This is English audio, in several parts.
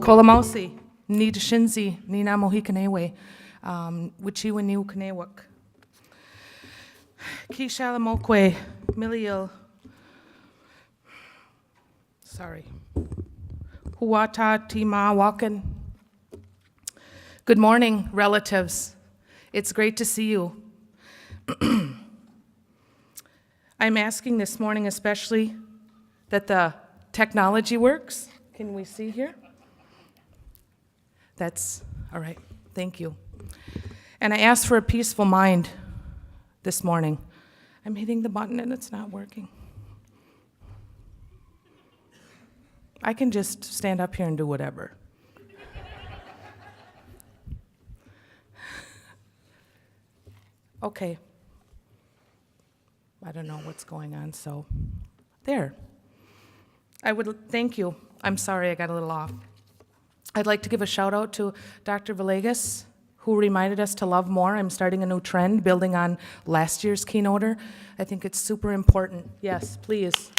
Kolamausi, ni Shinzi, ni na mohikanewe, wichiwa ni ukanewak. Kishalamokwe, milial, sorry. Huata tima wakan. Good morning, relatives. It's great to see you. I'm asking this morning especially that the technology works. Can we see here? That's all right. Thank you. And I ask for a peaceful mind this morning. I'm hitting the button and it's not working. I can just stand up here and do whatever. Okay. I don't know what's going on, so there. I would thank you. I'm sorry I got a little off. I'd like to give a shout out to Dr. Villegas, who reminded us to love more. I'm starting a new trend, building on last year's Keynote. I think it's super important. Yes, please.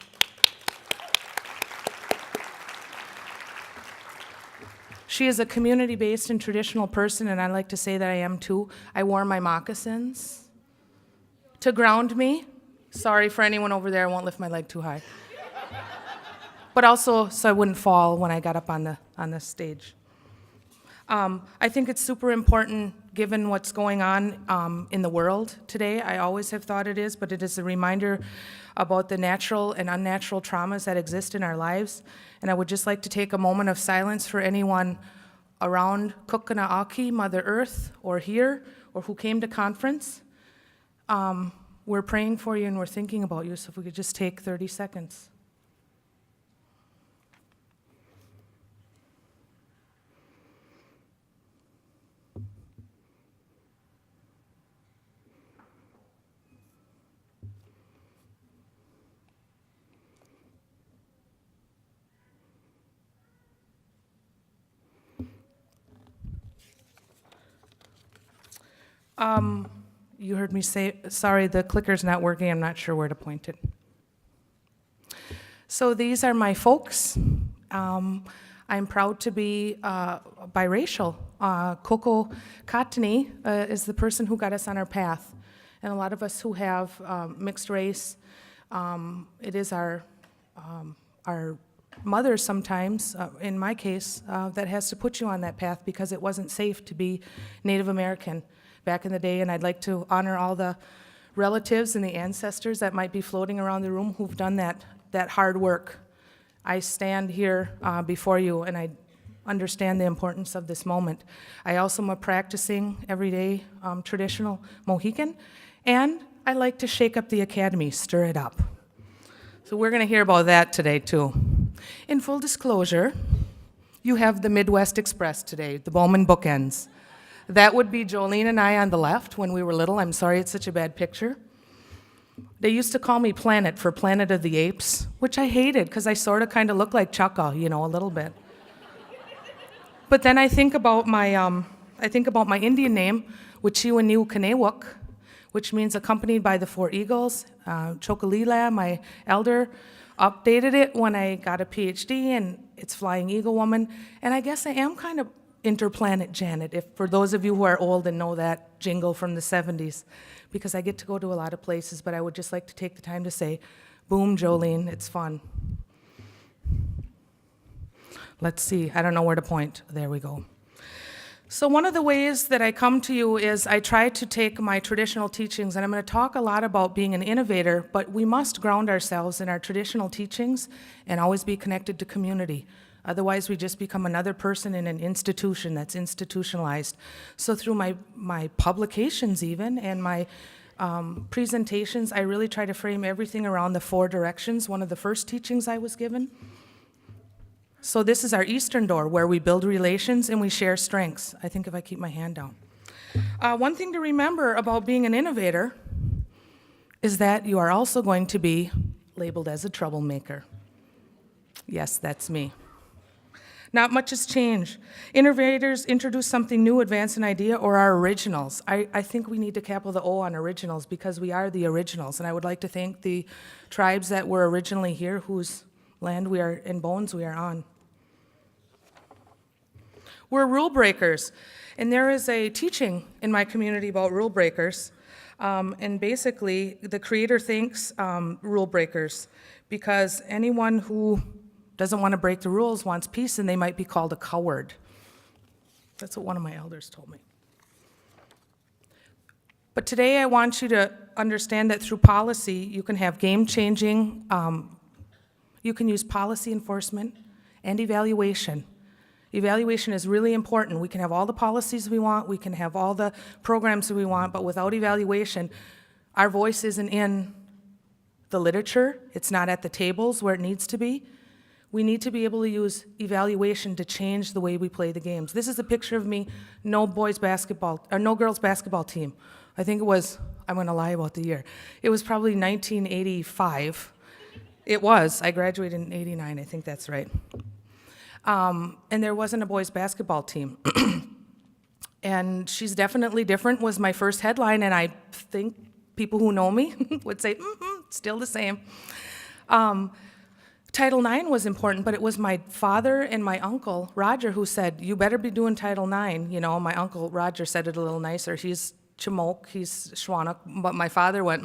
She is a community-based and traditional person, and I like to say that I am too. I wore my moccasins to ground me. Sorry for anyone over there, I won't lift my leg too high. But also so I wouldn't fall when I got up on the stage. I think it's super important given what's going on in the world today. I always have thought it is, but it is a reminder about the natural and unnatural traumas that exist in our lives. And I would just like to take a moment of silence for anyone around Kukanaaki, Mother Earth, or here, or who came to conference. We're praying for you and we're thinking about you, so if we could just take 30 seconds. You heard me say, sorry, the clicker's not working. I'm not sure where to point it. So these are my folks. I'm proud to be biracial. Coco Katani is the person who got us on our path. And a lot of us who have mixed race, it is our mothers sometimes, in my case, that has to put you on that path because it wasn't safe to be Native American back in the day, and I'd like to honor all the relatives and the ancestors that might be floating around the room who've done that hard work. I stand here before you, and I understand the importance of this moment. I also am a practicing, everyday, traditional Mohican, and I like to shake up the academy, stir it up. So we're going to hear about that today, too. In full disclosure, you have the Midwest Express today, the Bowman bookends. That would be Jolene and I on the left when we were little. I'm sorry it's such a bad picture. They used to call me Planet for Planet of the Apes, which I hated because I sort of kind of look like Chaka, you know, a little bit. But then I think about my Indian name, Wichiwaniu Kanewuk, which means accompanied by the four eagles. Chokalila, my elder, updated it when I got a PhD, and it's Flying Eagle Woman. And I guess I am kind of Interplanet Janet, if for those of you who are old and know that jingle from the 70s, because I get to go to a lot of places, but I would just like to take the time to say, boom, Jolene, it's fun. Let's see, I don't know where to point. There we go. So one of the ways that I come to you is I try to take my traditional teachings, and I'm going to talk a lot about being an innovator, but we must ground ourselves in our traditional teachings and always be connected to community. Otherwise, we just become another person in an institution that's institutionalized. So through my publications even, and my presentations, I really try to frame everything around the four directions, one of the first teachings I was given. So this is our Eastern door, where we build relations and we share strengths. I think if I keep my hand down. One thing to remember about being an innovator is that you are also going to be labeled as a troublemaker. Yes, that's me. Not much has changed. Innovators introduce something new, advance an idea, or are originals. I think we need to capital the O on originals because we are the originals. And I would like to thank the tribes that were originally here, whose land we are in bones we are on. We're rule breakers. And there is a teaching in my community about rule breakers. And basically, the Creator thinks rule breakers, because anyone who doesn't want to break the rules wants peace, and they might be called a coward. That's what one of my elders told me. But today I want you to understand that through policy, you can have game-changing, you can use policy enforcement and evaluation. Evaluation is really important. We can have all the policies we want, we can have all the programs we want, but without evaluation, our voice isn't in the literature, it's not at the tables where it needs to be. We need to be able to use evaluation to change the way we play the games. This is a picture of me, no girls basketball team. I think it was, I'm gonna lie about the year. It was probably 1985. It was, I graduated in 89, I think that's right. And there wasn't a boys basketball team. And She's Definitely Different was my first headline, and I think people who know me would say, still the same. Title IX was important, but it was my father and my uncle, Roger, who said, you better be doing Title IX. You know, my uncle, Roger, said it a little nicer. He's Chimook, he's Shwannock, but my father went,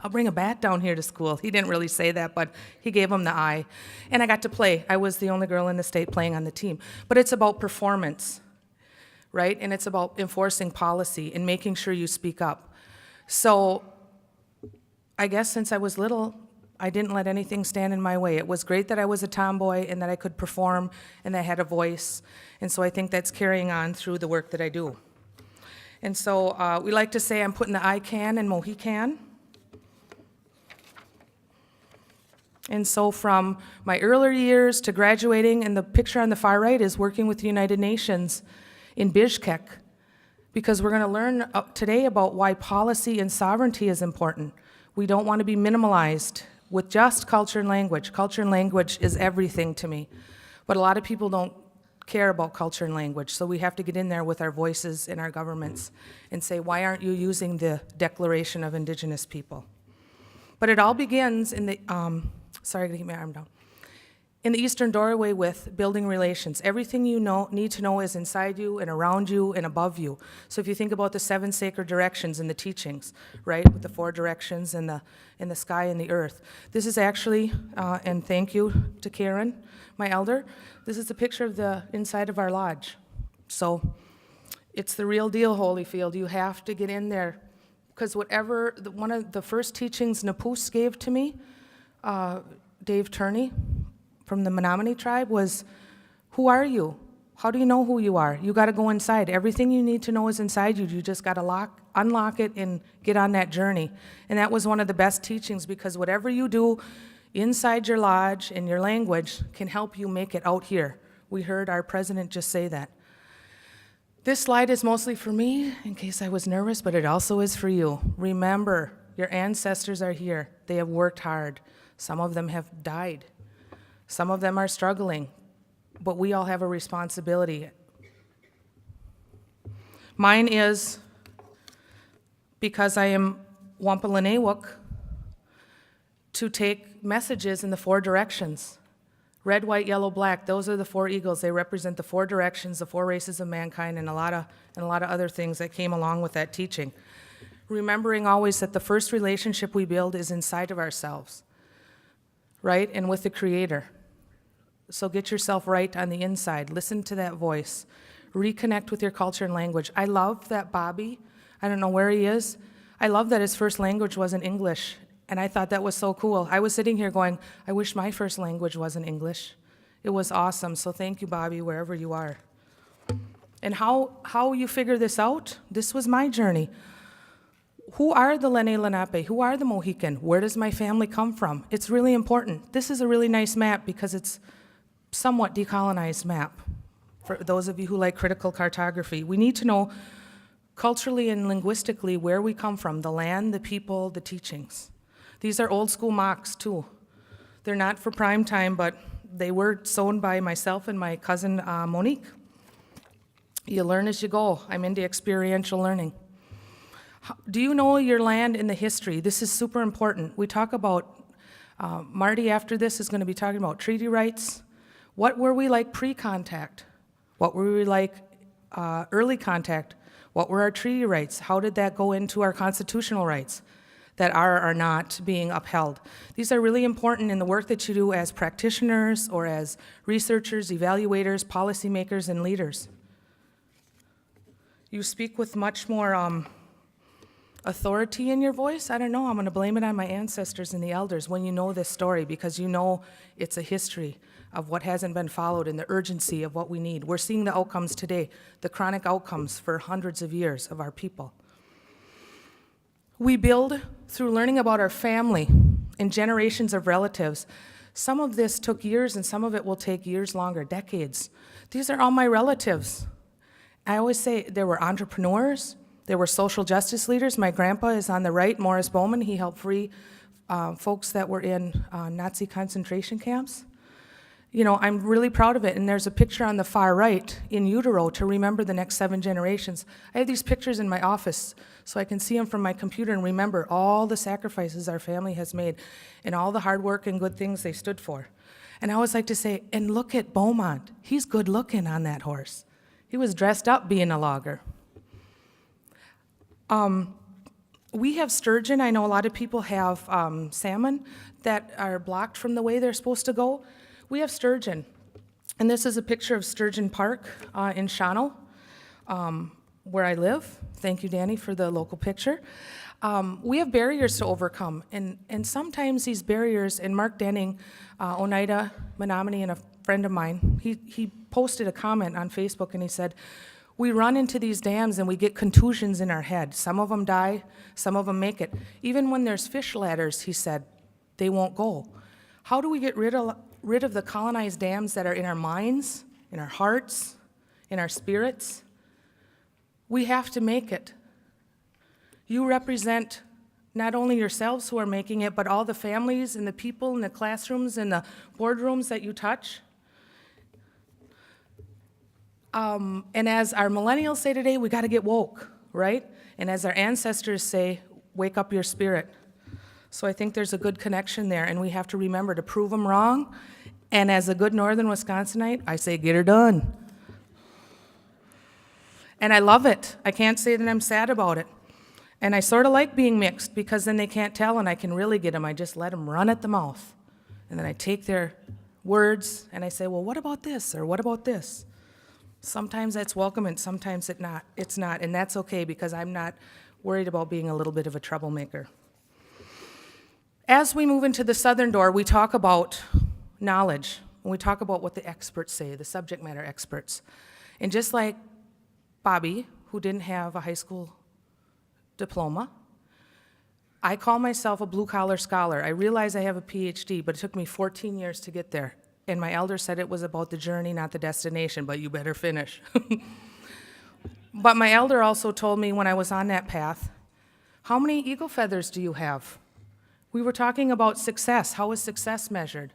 I'll bring a bat down here to school. He didn't really say that, but he gave him the eye. And I got to play. I was the only girl in the state playing on the team. But it's about performance, right? And it's about enforcing policy and making sure you speak up. So I guess since I was little, I didn't let anything stand in my way. It was great that I was a tomboy and that I could perform and that I had a voice. And so I think that's carrying on through the work that I do. And so we like to say I'm putting the I can in Mohican. And so from my earlier years to graduating, and the picture on the far right is working with the United Nations in Bishkek, because we're going to learn today about why policy and sovereignty is important. We don't want to be minimalized with just culture and language. Culture and language is everything to me. But a lot of people don't care about culture and language, so we have to get in there with our voices in our governments and say, why aren't you using the Declaration of Indigenous People? But it all begins in the, sorry, I gotta keep my arm down. In the Eastern Doorway with building relations. Everything you need to know is inside you and around you and above you. So if you think about the 7 sacred directions in the teachings, right, with the 4 directions in the sky and the earth. This is actually, and thank you to Karen, my elder, this is a picture of the inside of our lodge. So it's the real deal, Holyfield. You have to get in there, because whatever, one of the first teachings Napus gave to me, Dave Turney, from the Menominee tribe, was, who are you? How do you know who you are? You got to go inside. Everything you need to know is inside you. You just got to unlock it and get on that journey. And that was one of the best teachings, because whatever you do inside your lodge and your language can help you make it out here. We heard our president just say that. This slide is mostly for me, in case I was nervous, but it also is for you. Remember, your ancestors are here. They have worked hard. Some of them have died. Some of them are struggling, but we all have a responsibility. Mine is, because I am Wampanoag, to take messages in the 4 directions. Red, white, yellow, black, those are the 4 eagles. They represent the 4 directions, the 4 races of mankind, and a lot of other things that came along with that teaching. Remembering always that the first relationship we build is inside of ourselves, right, and with the Creator. So get yourself right on the inside. Listen to that voice. Reconnect with your culture and language. I love that Bobby, I don't know where he is, I love that his first language wasn't English, and I thought that was so cool. I was sitting here going, I wish my first language wasn't English. It was awesome, so thank you, Bobby, wherever you are. And how you figure this out? This was my journey. Who are the Lenni Lenape? Who are the Mohican? Where does my family come from? It's really important. This is a really nice map because it's somewhat decolonized map. For those of you who like critical cartography, we need to know culturally and linguistically where we come from, the land, the people, the teachings. These are old school mocks too. They're not for prime time, but they were sewn by myself and my cousin Monique. You learn as you go. I'm into experiential learning. Do you know your land and the history? This is super important. We talk about, Marty after this is going to be talking about treaty rights. What were we like pre-contact? What were we like early contact? What were our treaty rights? How did that go into our constitutional rights that are or are not being upheld? These are really important in the work that you do as practitioners or as researchers, evaluators, policymakers, and leaders. You speak with much more authority in your voice. I don't know, I'm gonna blame it on my ancestors and the elders when you know this story, because you know it's a history of what hasn't been followed and the urgency of what we need. We're seeing the outcomes today, the chronic outcomes for hundreds of years of our people. We build through learning about our family and generations of relatives. Some of this took years and some of it will take years longer, decades. These are all my relatives. I always say there were entrepreneurs, there were social justice leaders. My grandpa is on the right, Morris Bowman. He helped free folks that were in Nazi concentration camps. You know, I'm really proud of it, and there's a picture on the far right in utero to remember the next 7 generations. I have these pictures in my office so I can see them from my computer and remember all the sacrifices our family has made and all the hard work and good things they stood for. And I always like to say, and look at Beaumont. He's good looking on that horse. He was dressed up being a logger. We have sturgeon. I know a lot of people have salmon that are blocked from the way they're supposed to go. We have sturgeon, and this is a picture of Sturgeon Park in Shawano, where I live. Thank you, Danny, for the local picture. We have barriers to overcome, and sometimes these barriers, and Mark Denning, Oneida, Menominee, and a friend of mine, he posted a comment on Facebook, and he said, we run into these dams and we get contusions in our head. Some of them die, some of them make it. Even when there's fish ladders, he said, they won't go. How do we get rid of the colonized dams that are in our minds, in our hearts, in our spirits? We have to make it. You represent not only yourselves who are making it, but all the families and the people in the classrooms and the boardrooms that you touch. And as our millennials say today, we got to get woke, right? And as our ancestors say, wake up your spirit. So I think there's a good connection there, and we have to remember to prove them wrong. And as a good northern Wisconsinite, I say, get her done. And I love it. I can't say that I'm sad about it. And I sort of like being mixed, because then they can't tell and I can really get them. I just let them run at the mouth. And then I take their words and I say, well, what about this, or what about this? Sometimes that's welcome and sometimes it's not, and that's okay, because I'm not worried about being a little bit of a troublemaker. As we move into the southern door, we talk about knowledge, and we talk about what the experts say, the subject matter experts. And just like Bobby, who didn't have a high school diploma, I call myself a blue-collar scholar. I realize I have a PhD, but it took me 14 years to get there. And my elder said it was about the journey, not the destination, but you better finish. But my elder also told me when I was on that path, how many eagle feathers do you have? We were talking about success. How is success measured?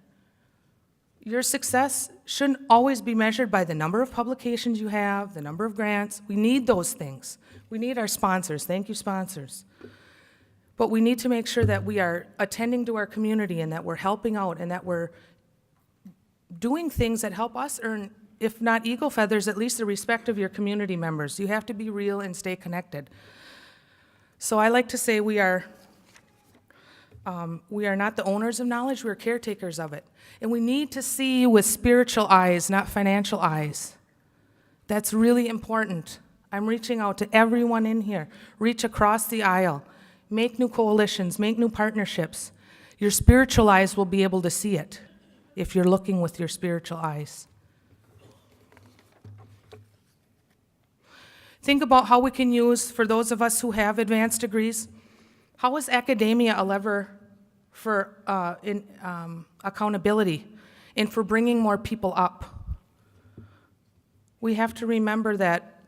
Your success shouldn't always be measured by the number of publications you have, the number of grants. We need those things. We need our sponsors. Thank you, sponsors. But we need to make sure that we are attending to our community and that we're helping out and that we're doing things that help us earn, if not eagle feathers, at least the respect of your community members. You have to be real and stay connected. So I like to say we are not the owners of knowledge, we're caretakers of it. And we need to see with spiritual eyes, not financial eyes. That's really important. I'm reaching out to everyone in here. Reach across the aisle. Make new coalitions, make new partnerships. Your spiritual eyes will be able to see it if you're looking with your spiritual eyes. Think about how we can use, for those of us who have advanced degrees, how is academia a lever for accountability and for bringing more people up? We have to remember that,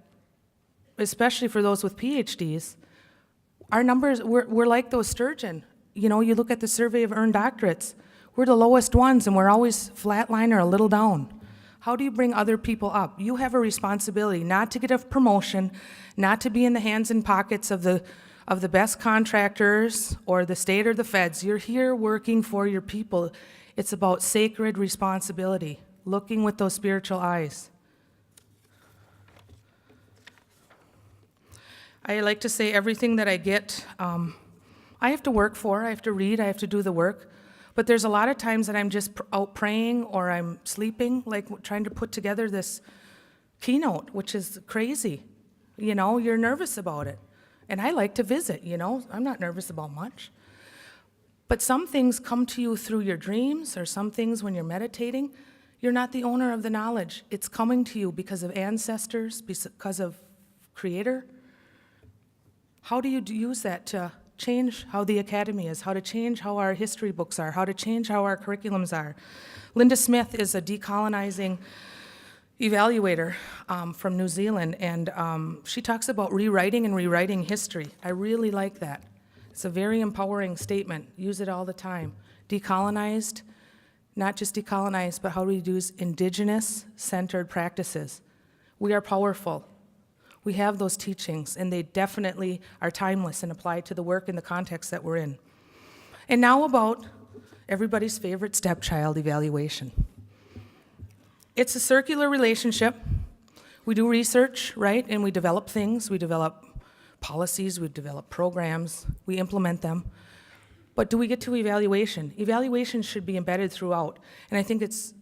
especially for those with PhDs, our numbers, we're like those sturgeon. You know, you look at the survey of earned doctorates, we're the lowest ones and we're always flatline or a little down. How do you bring other people up? You have a responsibility not to get a promotion, not to be in the hands and pockets of the best contractors or the state or the feds. You're here working for your people. It's about sacred responsibility, looking with those spiritual eyes. I like to say everything that I get, I have to work for, I have to read, I have to do the work. But there's a lot of times that I'm just out praying or I'm sleeping, like trying to put together this keynote, which is crazy. You know, you're nervous about it. And I like to visit, you know, I'm not nervous about much. But some things come to you through your dreams, or some things when you're meditating. You're not the owner of the knowledge. It's coming to you because of ancestors, because of Creator. How do you use that to change how the academy is, how to change how our history books are, how to change how our curriculums are? Linda Smith is a decolonizing evaluator from New Zealand, and she talks about rewriting and rewriting history. I really like that. It's a very empowering statement. Use it all the time. Decolonized, not just decolonized, but how do we use Indigenous-centered practices? We are powerful. We have those teachings, and they definitely are timeless and apply to the work and the context that we're in. And now about everybody's favorite stepchild evaluation. It's a circular relationship. We do research, right, and we develop things. We develop policies, we develop programs, we implement them. But do we get to evaluation? Evaluation should be embedded throughout. And I think it's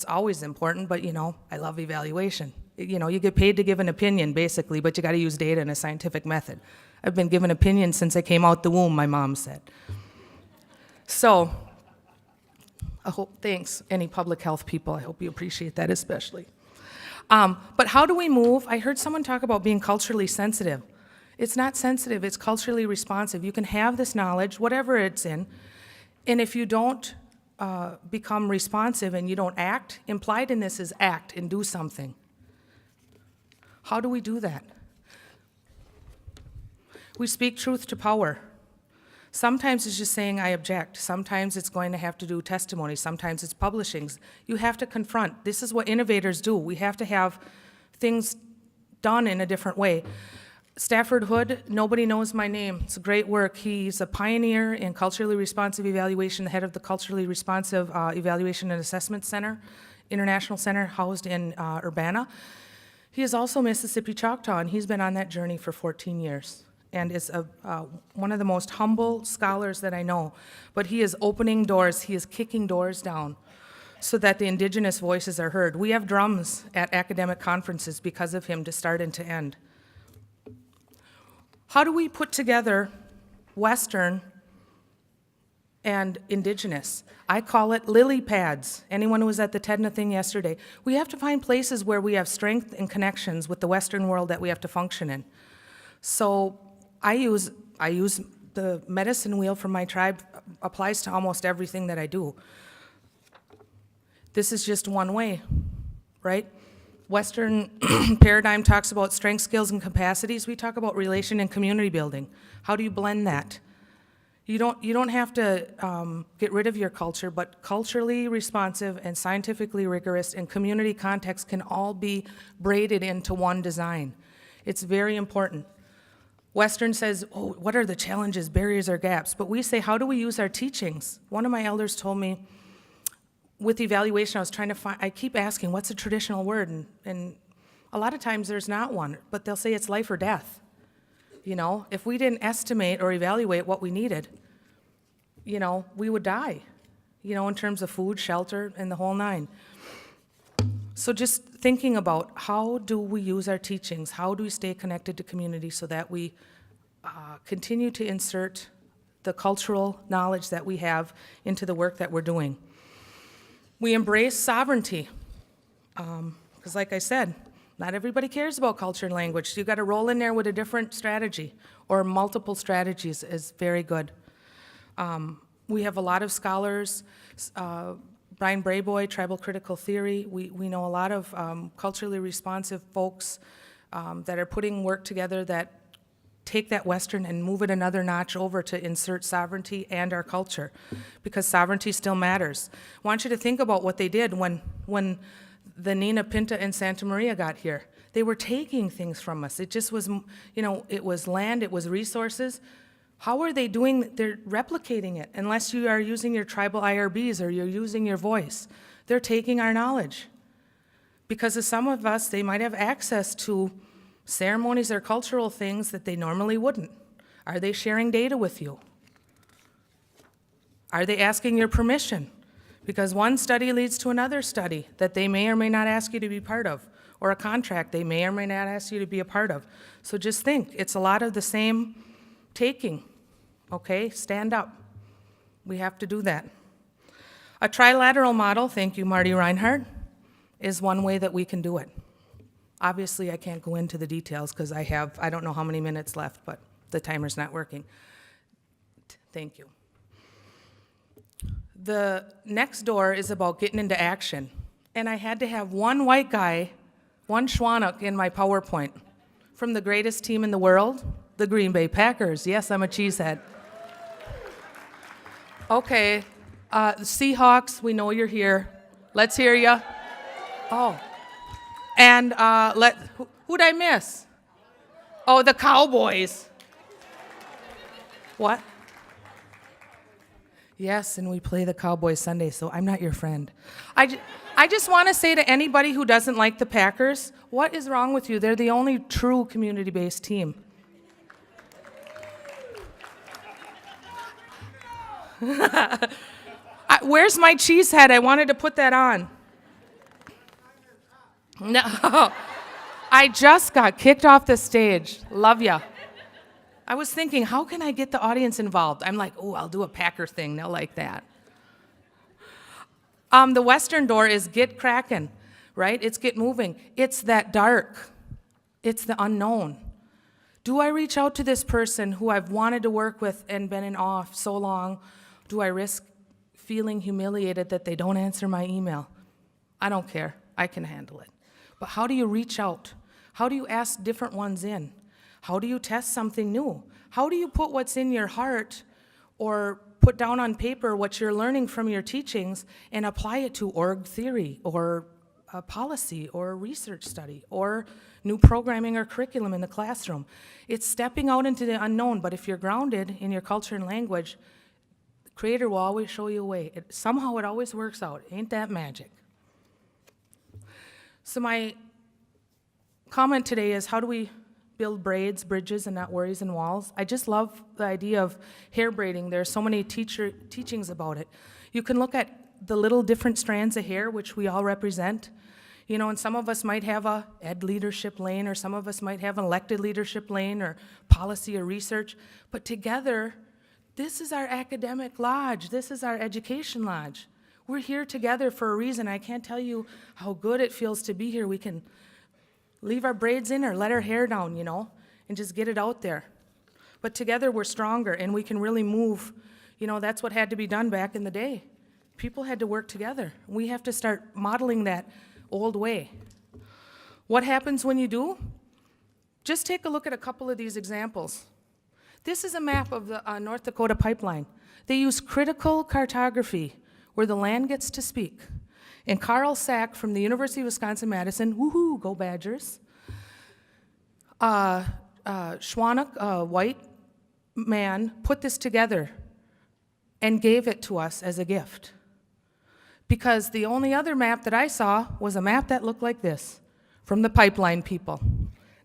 always important, but you know, I love evaluation. You know, you get paid to give an opinion, basically, but you got to use data in a scientific method. I've been given opinions since I came out the womb, my mom said. So, I hope, thanks, any public health people, I hope you appreciate that especially. But how do we move? I heard someone talk about being culturally sensitive. It's not sensitive, it's culturally responsive. You can have this knowledge, whatever it's in, and if you don't become responsive and you don't act, implied in this is act and do something. How do we do that? We speak truth to power. Sometimes it's just saying, I object. Sometimes it's going to have to do testimony. Sometimes it's publishing. You have to confront. This is what innovators do. We have to have things done in a different way. Stafford Hood, nobody knows my name. It's great work. He's a pioneer in culturally responsive evaluation, the head of the Culturally Responsive Evaluation and Assessment Center, International Center housed in Urbana. He is also Mississippi Choctaw, and he's been on that journey for 14 years and is one of the most humble scholars that I know. But he is opening doors, he is kicking doors down so that the Indigenous voices are heard. We have drums at academic conferences because of him to start and to end. How do we put together Western and Indigenous? I call it lily pads. Anyone who was at the TEDNA thing yesterday, we have to find places where we have strength and connections with the Western world that we have to function in. So I use the medicine wheel from my tribe, applies to almost everything that I do. This is just one way, right? Western paradigm talks about strengths, skills, and capacities. We talk about relation and community building. How do you blend that? You don't have to get rid of your culture, but culturally responsive and scientifically rigorous and community context can all be braided into one design. It's very important. Western says, oh, what are the challenges, barriers, or gaps? But we say, how do we use our teachings? One of my elders told me, with evaluation, I was trying to find, I keep asking, what's a traditional word? And a lot of times there's not one, but they'll say it's life or death. You know, if we didn't estimate or evaluate what we needed, you know, we would die, you know, in terms of food, shelter, and the whole nine. So just thinking about how do we use our teachings, how do we stay connected to community so that we continue to insert the cultural knowledge that we have into the work that we're doing. We embrace sovereignty, because like I said, not everybody cares about culture and language. So you got to roll in there with a different strategy, or multiple strategies is very good. We have a lot of scholars, Brian Brayboy, Tribal Critical Theory. We know a lot of culturally responsive folks that are putting work together that take that Western and move it another notch over to insert sovereignty and our culture, because sovereignty still matters. I want you to think about what they did when the Nina Pinta and Santa Maria got here. They were taking things from us. It just was, you know, it was land, it was resources. How are they doing? They're replicating it, unless you are using your tribal IRBs or you're using your voice. They're taking our knowledge. Because of some of us, they might have access to Ceremonies are cultural things that they normally wouldn't. Are they sharing data with you? Are they asking your permission? Because one study leads to another study that they may or may not ask you to be part of, or a contract they may or may not ask you to be a part of. So just think, it's a lot of the same taking, okay? Stand up. We have to do that. A trilateral model, thank you, Marty Reinhardt, is one way that we can do it. Obviously, I can't go into the details because I don't know how many minutes left, but the timer's not working. Thank you. The next door is about getting into action. And I had to have one white guy, one Schwannock in my PowerPoint from the greatest team in the world, the Green Bay Packers. Yes, I'm a cheesehead. Okay, the Seahawks, we know you're here. Let's hear ya. Oh. And who'd I miss? Oh, the Cowboys. What? Yes, and we play the Cowboys Sunday, so I'm not your friend. I just want to say to anybody who doesn't like the Packers, what is wrong with you? They're the only true community-based team. Where's my cheese head? I wanted to put that on. No, I just got kicked off the stage. Love ya. I was thinking, how can I get the audience involved? I'm like, oh, I'll do a Packer thing. They'll like that. The western door is get cracking, right? It's get moving. It's that dark. It's the unknown. Do I reach out to this person who I've wanted to work with and been in awe so long? Do I risk feeling humiliated that they don't answer my email? I don't care. I can handle it. But how do you reach out? How do you ask different ones in? How do you test something new? How do you put what's in your heart or put down on paper what you're learning from your teachings and apply it to org theory or a policy or a research study or new programming or curriculum in the classroom? It's stepping out into the unknown, but if you're grounded in your culture and language, the Creator will always show you a way. Somehow it always works out. Ain't that magic? So my comment today is, how do we build braids, bridges, and not worries and walls? I just love the idea of hair braiding. There are so many teachings about it. You can look at the little different strands of hair, which we all represent. You know, and some of us might have a ed leadership lane, or some of us might have an elected leadership lane, or policy or research. But together, this is our academic lodge. This is our education lodge. We're here together for a reason. I can't tell you how good it feels to be here. We can leave our braids in or let our hair down, you know, and just get it out there. But together we're stronger and we can really move. You know, that's what had to be done back in the day. People had to work together. We have to start modeling that old way. What happens when you do? Just take a look at a couple of these examples. This is a map of the North Dakota pipeline. They use critical cartography where the land gets to speak. And Carl Sack from the University of Wisconsin-Madison, woohoo, go Badgers. Schwannock, a white man, put this together and gave it to us as a gift. Because the only other map that I saw was a map that looked like this from the pipeline people.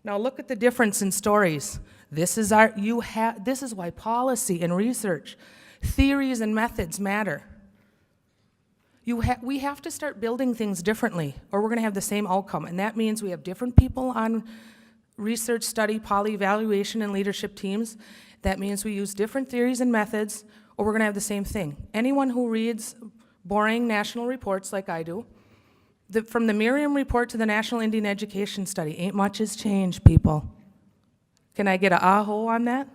Now look at the difference in stories. This is why policy and research, theories and methods matter. We have to start building things differently, or we're going to have the same outcome. And that means we have different people on research, study, poly, evaluation, and leadership teams. That means we use different theories and methods, or we're going to have the same thing. Anyone who reads boring national reports like I do, from the Merriam Report to the National Indian Education Study, ain't much has changed, people. Can I get an aho on that?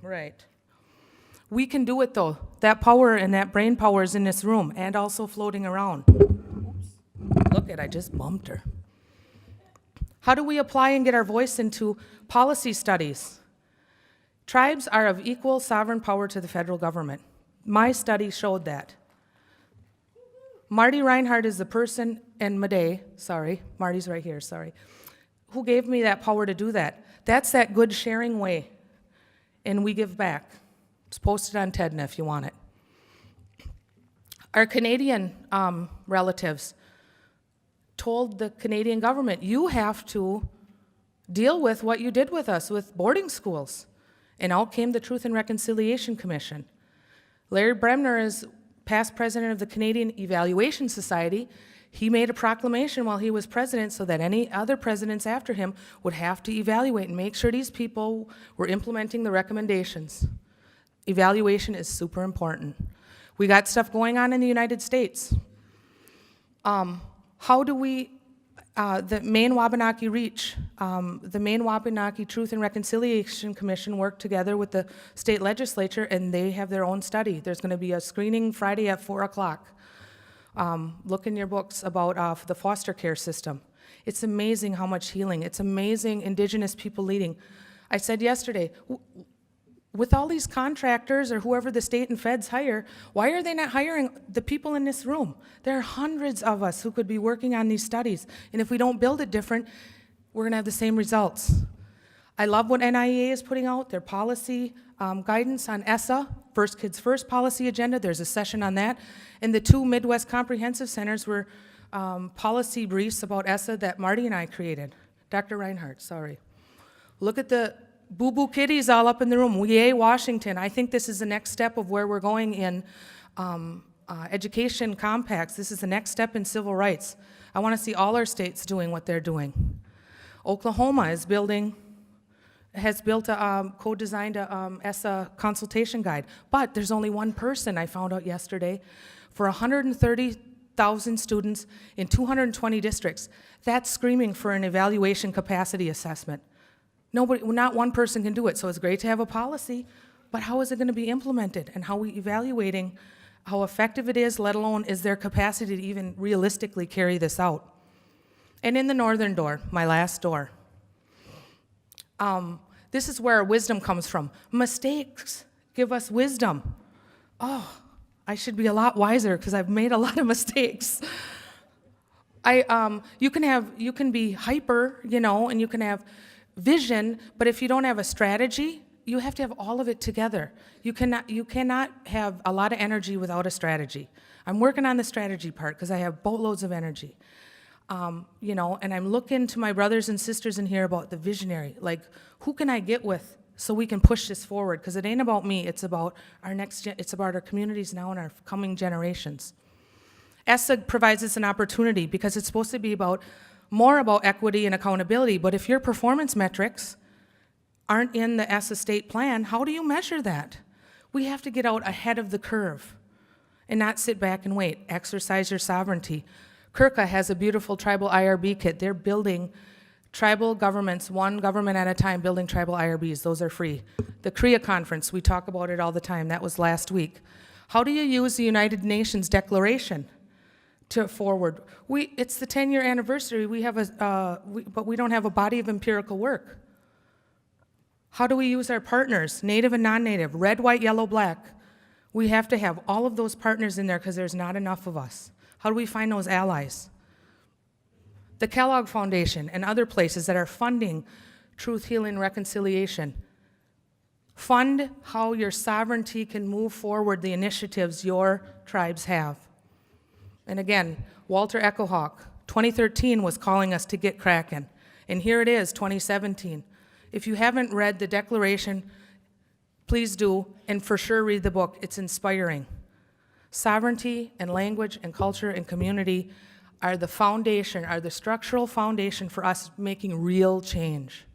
Right. We can do it, though. That power and that brain power is in this room and also floating around. Oops. Look I just bumped her. How do we apply and get our voice into policy studies? Tribes are of equal sovereign power to the federal government. My study showed that. Marty Reinhardt is the person, and Marty's right here, who gave me that power to do that. That's that good sharing way, and we give back. It's posted on TEDNA if you want it. Our Canadian relatives told the Canadian government, you have to deal with what you did with us with boarding schools. And out came the Truth and Reconciliation Commission. Larry Bremner is past president of the Canadian Evaluation Society. He made a proclamation while he was president so that any other presidents after him would have to evaluate and make sure these people were implementing the recommendations. Evaluation is super important. We got stuff going on in the United States. How do we, the Maine Wabanaki Reach, the Maine Wabanaki Truth and Reconciliation Commission worked together with the state legislature, and they have their own study. There's going to be a screening Friday at 4 o'clock. Look in your books about the foster care system. It's amazing how much healing. It's amazing Indigenous people leading. I said yesterday, with all these contractors or whoever the state and feds hire, why are they not hiring the people in this room? There are hundreds of us who could be working on these studies, and if we don't build it different, we're going to have the same results. I love what NIEA is putting out, their policy guidance on ESSA, First Kids First policy agenda. There's a session on that. And the 2 Midwest Comprehensive Centers were policy briefs about ESSA that Marty and I created. Dr. Reinhardt, sorry. Look at the boo-boo kitties all up in the room. Yay, Washington. I think this is the next step of where we're going in education compacts. This is the next step in civil rights. I want to see all our states doing what they're doing. Oklahoma is co-designed a ESSA consultation guide, but there's only one person, I found out yesterday, for 130,000 students in 220 districts. That's screaming for an evaluation capacity assessment. Not one person can do it, so it's great to have a policy, but how is it going to be implemented, and how are we evaluating how effective it is, let alone is there capacity to even realistically carry this out? And in the northern door, my last door, this is where our wisdom comes from. Mistakes give us wisdom. Oh, I should be a lot wiser because I've made a lot of mistakes. You can be hyper, and you can have vision, but if you don't have a strategy, you have to have all of it together. You cannot have a lot of energy without a strategy. I'm working on the strategy part because I have boatloads of energy. And I'm looking to my brothers and sisters in here about the visionary, like who can I get with so we can push this forward? Because it ain't about me, it's about it's about our communities now and our coming generations. ESSA provides us an opportunity because it's supposed to be more about equity and accountability, but if your performance metrics aren't in the ESSA state plan, how do you measure that? We have to get out ahead of the curve and not sit back and wait. Exercise your sovereignty. Kirka has a beautiful tribal IRB kit. They're building tribal governments, one government at a time, building tribal IRBs. Those are free. The CREA conference, we talk about it all the time. That was last week. How do you use the United Nations Declaration to forward? It's the 10-year anniversary. We have but we don't have a body of empirical work. How do we use our partners, native and non-native, red, white, yellow, black? We have to have all of those partners in there because there's not enough of us. How do we find those allies? The Kellogg Foundation and other places that are funding truth, healing, reconciliation. Fund how your sovereignty can move forward the initiatives your tribes have. And again, Walter Echohawk, 2013 was calling us to get cracking. And here it is, 2017. If you haven't read the declaration, please do, and for sure read the book. It's inspiring. Sovereignty and language and culture and community are the foundation, are the structural foundation for us making real change.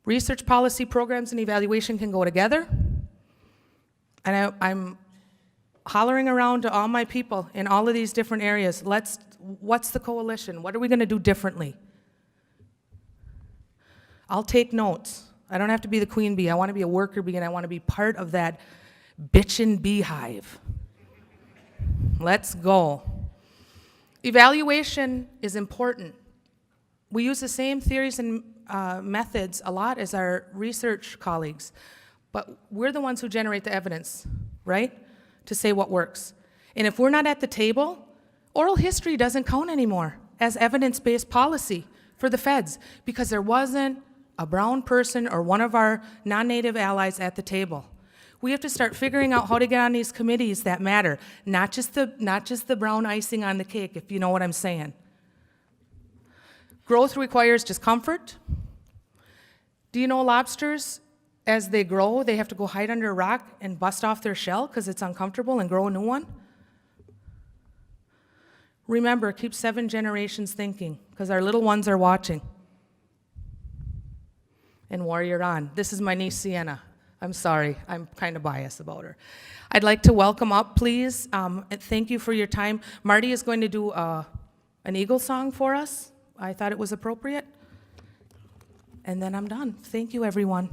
Research, policy, programs, and evaluation can go together. And I'm hollering around to all my people in all of these different areas. What's the coalition? What are we going to do differently? I'll take notes. I don't have to be the queen bee. I want to be a worker bee, and I want to be part of that bitchin' beehive. Let's go. Evaluation is important. We use the same theories and methods a lot as our research colleagues, but we're the ones who generate the evidence, right, to say what works. And if we're not at the table, oral history doesn't count anymore as evidence-based policy for the feds because there wasn't a brown person or one of our non-native allies at the table. We have to start figuring out how to get on these committees that matter, not just the brown icing on the cake, if you know what I'm saying. Growth requires discomfort. Do you know lobsters, as they grow, they have to go hide under a rock and bust off their shell because it's uncomfortable and grow a new one? Remember, keep 7 generations thinking, because our little ones are watching. And warrior on. This is my niece, Sienna. I'm sorry, I'm kind of biased about her. I'd like to welcome up, please, and thank you for your time. Marty is going to do an Eagle song for us. I thought it was appropriate. And then I'm done. Thank you, everyone.